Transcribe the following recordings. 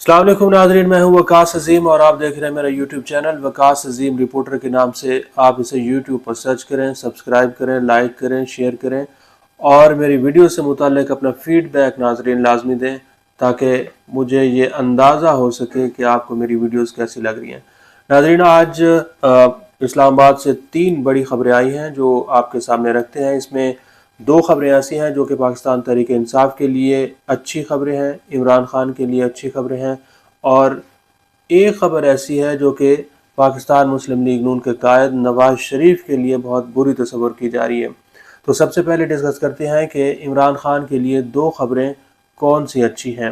अस्सलाम वालेकुम नाज़रीन, मैं हूं वकास अजीम और आप देख रहे हैं मेरा यूट्यूब चैनल वकास अजीम रिपोर्टर के नाम से। आप इसे यूट्यूब पर सर्च करें, सब्सक्राइब करें, लाइक करें, शेयर करें और मेरी वीडियो से मुताल्लिक अपना फीडबैक नाज़रीन लाजमी दें ताकि मुझे ये अंदाज़ा हो सके कि आपको मेरी वीडियोस कैसी लग रही हैं। नाज़रीन, आज इस्लामाबाद से 3 बड़ी खबरें आई हैं जो आपके सामने रखते हैं। इसमें 2 खबरें ऐसी हैं जो कि पाकिस्तान तहरीक इंसाफ के लिए अच्छी खबरें हैं, इमरान खान के लिए अच्छी खबरें हैं, और एक खबर ऐसी है जो कि पाकिस्तान मुस्लिम लीग नून के कायद नवाज शरीफ के लिए बहुत बुरी तस्वर की जा रही है। तो सबसे पहले डिस्कस करते हैं कि इमरान खान के लिए 2 खबरें कौन सी अच्छी हैं।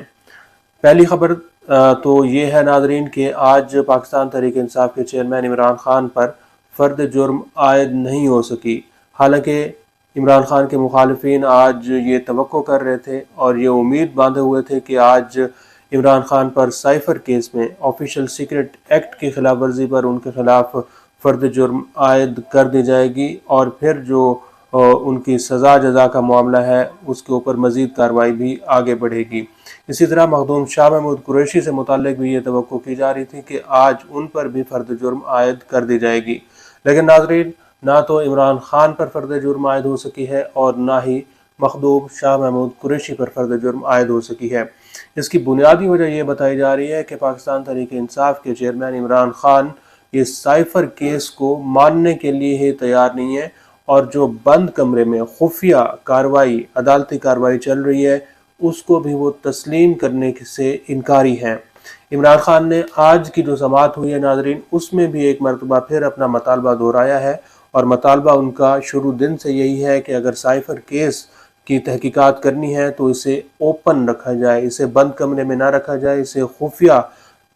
पहली खबर तो ये है नाजरीन कि आज पाकिस्तान तहरीक इंसाफ के चेयरमैन इमरान खान पर फ़र्द जुर्म आयद नहीं हो सकी। हालांकि इमरान खान के मुखालिफिन आज ये तवक्को कर रहे थे और ये उम्मीद बांधे हुए थे कि आज इमरान खान पर साइफर केस में ऑफिशियल सीक्रेट एक्ट की खिलाफ वर्जी पर उनके खिलाफ फ़र्द जुर्म आयद कर दी जाएगी और फिर जो उनकी सज़ा जजा का मामला है उसके ऊपर मज़ीद कार्रवाई भी आगे बढ़ेगी। इसी तरह मखदूम शाह महमूद कुरैशी से मुताल्लिक भी ये तवक्को की जा रही थी कि आज उन पर भी फ़र्द जुर्म आयद कर दी जाएगी। लेकिन नाज़रीन, ना तो इमरान खान पर फ़र्द जुर्म आयद हो सकी है और ना ही मखदूम शाह महमूद कुरैशी पर फ़र्द जुर्म आयद हो सकी है। इसकी बुनियादी वजह यह बताई जा रही है कि पाकिस्तान तहरीक इंसाफ के चेयरमैन इमरान खान ये साइफर केस को मानने के लिए ही तैयार नहीं है और जो बंद कमरे में खुफिया कार्रवाई, अदालती कार्रवाई चल रही है उसको भी वो तस्लीम करने से इनकारी हैं। इमरान खान ने आज की जो समाअत हुई है नाजरीन, उसमें भी एक मरतबा फिर अपना मतालबा दोहराया है और मतालबा उनका शुरू दिन से यही है कि अगर साइफर केस की तहकीकात करनी है तो इसे ओपन रखा जाए, इसे बंद कमरे में ना रखा जाए, इसे खुफिया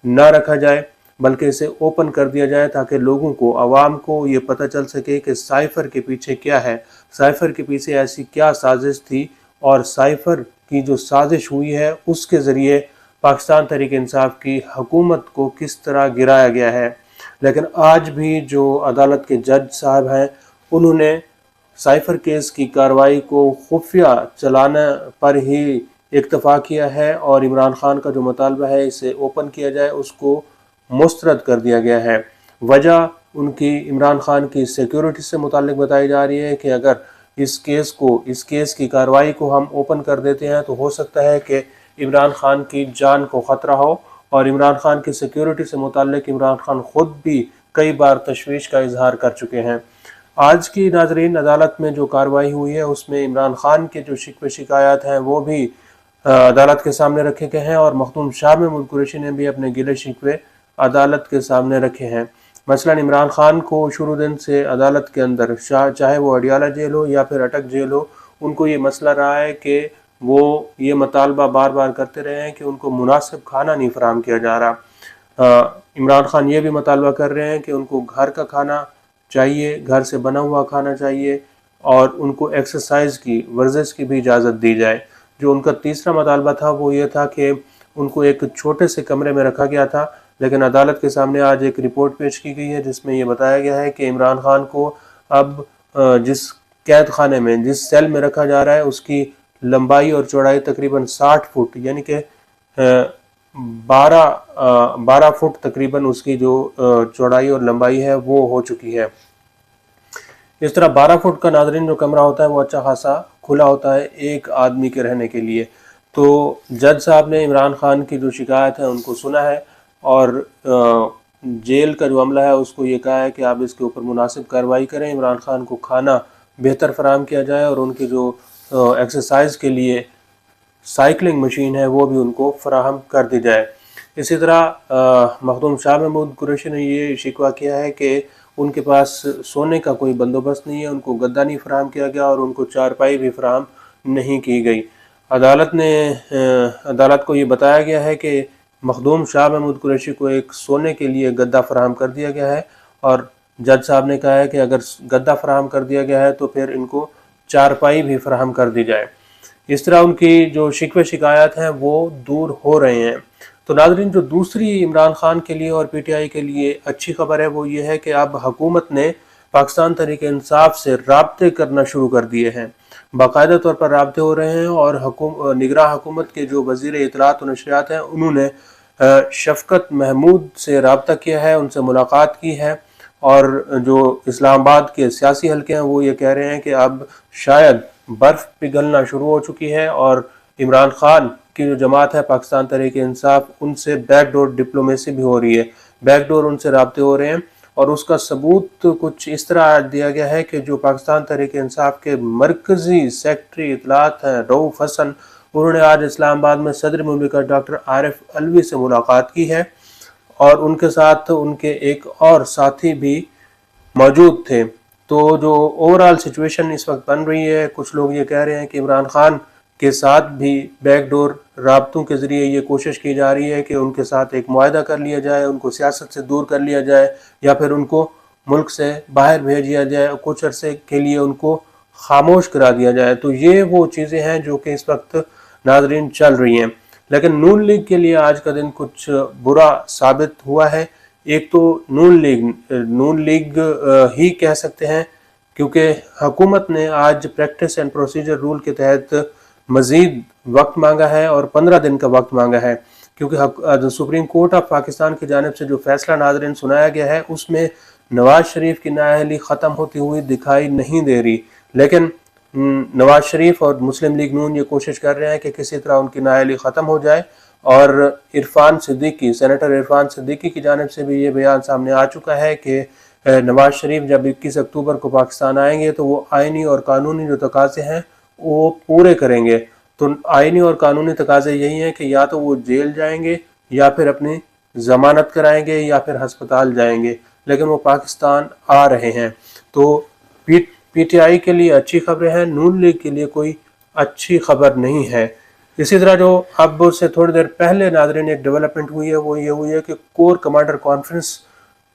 ना रखा जाए, बल्कि इसे ओपन कर दिया जाए ताकि लोगों को, आवाम को ये पता चल सके कि साइफर के पीछे क्या है, साइफर के पीछे ऐसी क्या साजिश थी और साइफर की जो साजिश हुई है उसके ज़रिए पाकिस्तान तहरीक इंसाफ की हुकूमत को किस तरह गिराया गया है। लेकिन आज भी जो अदालत के जज साहब हैं उन्होंने साइफर केस की कार्रवाई को खुफिया चलाने पर ही इक्तफा किया है और इमरान खान का जो मुतालबा है इसे ओपन किया जाए उसको मुस्तरद कर दिया गया है। वजह उनकी इमरान खान की सिक्योरिटी से मुताल्लिक बताई जा रही है कि अगर इस केस की कार्रवाई को हम ओपन कर देते हैं तो हो सकता है कि इमरान खान की जान को ख़तरा हो, और इमरान खान की सिक्योरिटी से मुताल्लिक इमरान खान ख़ुद भी कई बार तशवीश का इजहार कर चुके हैं। आज की नाजरीन अदालत में जो कार्रवाई हुई है उसमें इमरान खान के जो शिकवे शिकायत हैं वो भी अदालत के सामने रखे गए हैं और मखदूम शाह महमूद कुरैशी ने भी अपने गिले शिकवे अदालत के सामने रखे हैं। मसलन इमरान खान को शुरू दिन से अदालत के अंदर, चाहे वो अडियाला जेल हो या फिर अटक जेल हो, उनको ये मसला रहा है कि वो ये मतालबा बार बार करते रहे हैं कि उनको मुनासिब खाना नहीं फराहम किया जा रहा। इमरान खान ये भी मतालबा कर रहे हैं कि उनको घर का खाना चाहिए, घर से बना हुआ खाना चाहिए और उनको एक्सरसाइज की, वर्जिश की भी इजाज़त दी जाए। जो उनका तीसरा मतालबा था वो ये था कि उनको एक छोटे से कमरे में रखा गया था, लेकिन अदालत के सामने आज एक रिपोर्ट पेश की गई है जिसमें ये बताया गया है कि इमरान खान को अब जिस कैद खाने में, जिस सेल में रखा जा रहा है उसकी लंबाई और चौड़ाई तकरीबन 60 फुट यानी कि 12 फुट तकरीबन उसकी जो चौड़ाई और लंबाई है वो हो चुकी है। इस तरह 12 फुट का नाजरीन जो कमरा होता है वो अच्छा खासा खुला होता है एक आदमी के रहने के लिए। तो जज साहब ने इमरान खान की जो शिकायत है उनको सुना है और जेल का जो अमला है उसको ये कहा है कि आप इसके ऊपर मुनासिब कार्रवाई करें, इमरान खान को खाना बेहतर फराहम किया जाए और उनकी जो एक्सरसाइज के लिए साइकिलिंग मशीन है वो भी उनको फराहम कर दी जाए। इसी तरह मखदूम शाह महमूद कुरैशी ने ये शिकवा किया है कि उनके पास सोने का कोई बंदोबस्त नहीं है, उनको गद्दा नहीं फराहम किया गया और उनको चारपाई भी फराहम नहीं की गई। अदालत को ये बताया गया है कि मखदूम शाह महमूद कुरैशी को एक सोने के लिए गद्दा फराहम कर दिया गया है और जज साहब ने कहा है कि अगर गद्दा फराहम कर दिया गया है तो फिर इनको चारपाई भी फराहम कर दी जाए। इस तरह उनकी जो शिकवे शिकायत हैं वो दूर हो रहे हैं। तो नाज़रीन, जो दूसरी इमरान खान के लिए और पीटीआई के लिए अच्छी खबर है वो ये है कि अब हुकूमत ने पाकिस्तान तहरीक इंसाफ से राब्ते करना शुरू कर दिए हैं, बाकायदा तौर पर राब्ते हो रहे हैं और निगरां हुकूमत के जो वज़ीर इत्तलात और नशरियात हैं उन्होंने شفقت محمود سے رابطہ کیا ہے، ان سے ملاقات کی ہے، اور جو اسلام آباد کے سیاسی حلقے ہیں وہ یہ کہہ رہے ہیں کہ اب شاید برف پگھلنا شروع ہو چکی ہے، اور عمران خان کی جو جماعت ہے پاکستان تحریک انصاف، ان سے بیک ڈور ڈپلومیسی بھی ہو رہی ہے، بیک ڈور ان سے رابطے ہو رہے ہیں۔ اور اس کا ثبوت کچھ اس طرح دیا گیا ہے کہ جو پاکستان تحریک انصاف کے مرکزی سیکٹری اطلاعات ہیں رؤوف حسن، انہوں نے آج اسلام آباد میں صدر مملکت ڈاکٹر عارف علوی سے ملاقات کی ہے، اور ان کے ساتھ ان کے ایک اور ساتھی بھی موجود تھے۔ تو جو اوورآل سچویشن اس وقت بن رہی ہے، کچھ لوگ یہ کہہ رہے ہیں کہ عمران خان کے ساتھ بھی بیک ڈور رابطوں کے ذریعے یہ کوشش کی جا رہی ہے کہ ان کے ساتھ ایک معاہدہ کر لیا جائے، ان کو سیاست سے دور کر لیا جائے، یا پھر ان کو ملک سے باہر بھیج دیا جائے، اور کچھ عرصے کے لیے ان کو خاموش کرا دیا جائے۔ تو یہ وہ چیزیں ہیں جو کہ اس وقت ناظرین چل رہی ہیں۔ لیکن نون لیگ کے لیے آج کا دن کچھ برا ثابت ہوا ہے۔ ایک تو نون لیگ ہی کہہ سکتے ہیں، کیونکہ حکومت نے آج پریکٹس اینڈ پروسیجر رول کے تحت مزید وقت مانگا ہے، اور 15 دن کا وقت مانگا ہے، کیونکہ سپریم کورٹ آف پاکستان کی جانب سے جو فیصلہ ناظرین سنایا گیا ہے اس میں نواز شریف کی نااہلی ختم ہوتی ہوئی دکھائی نہیں دے رہی، لیکن نواز شریف اور مسلم لیگ نون یہ کوشش کر رہے ہیں کہ کسی طرح ان کی نااہلی ختم ہو جائے، اور سینیٹر عرفان صدیقی کی جانب سے بھی یہ بیان سامنے آ چکا ہے کہ نواز شریف جب 21 اکتوبر کو پاکستان آئیں گے تو وہ آئینی اور قانونی جو تقاضے ہیں وہ پورے کریں گے۔ تو آئینی اور قانونی تقاضے یہی ہیں کہ یا تو وہ جیل جائیں گے، یا پھر اپنی ضمانت کرائیں گے، یا پھر ہسپتال جائیں گے، لیکن وہ پاکستان آ رہے ہیں۔ تو پی ٹی آئی کے لیے اچھی خبریں ہیں، نون لیگ کے لیے کوئی اچھی خبر نہیں ہے۔ اسی طرح جو اب سے تھوڑی دیر پہلے ناظرین ایک ڈیولپمنٹ ہوئی ہے وہ یہ ہوئی ہے کہ کور کمانڈر کانفرنس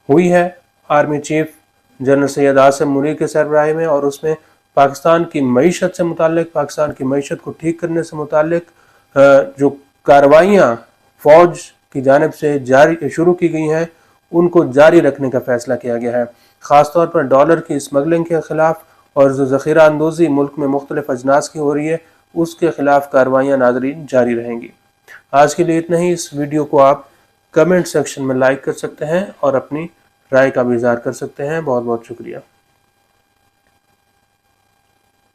ہوئی ہے army chief general Syed Asim Munir کے سربراہی میں، اور اس میں پاکستان کی معیشت سے متعلق، پاکستان کی معیشت کو ٹھیک کرنے سے متعلق جو کارروائیاں فوج کی جانب سے شروع کی گئی ہیں ان کو جاری رکھنے کا فیصلہ کیا گیا ہے، خاص طور پر ڈالر کی اسمگلنگ کے خلاف، اور جو ذخیرہ اندوزی ملک میں مختلف اجناس کی ہو رہی ہے اس کے خلاف کارروائیاں ناظرین جاری رہیں گی۔ آج کے لیے اتنا ہی۔ اس ویڈیو کو آپ کمنٹ سیکشن میں لائک کر سکتے ہیں اور اپنی رائے کا بھی اظہار کر سکتے ہیں۔ بہت بہت شکریہ۔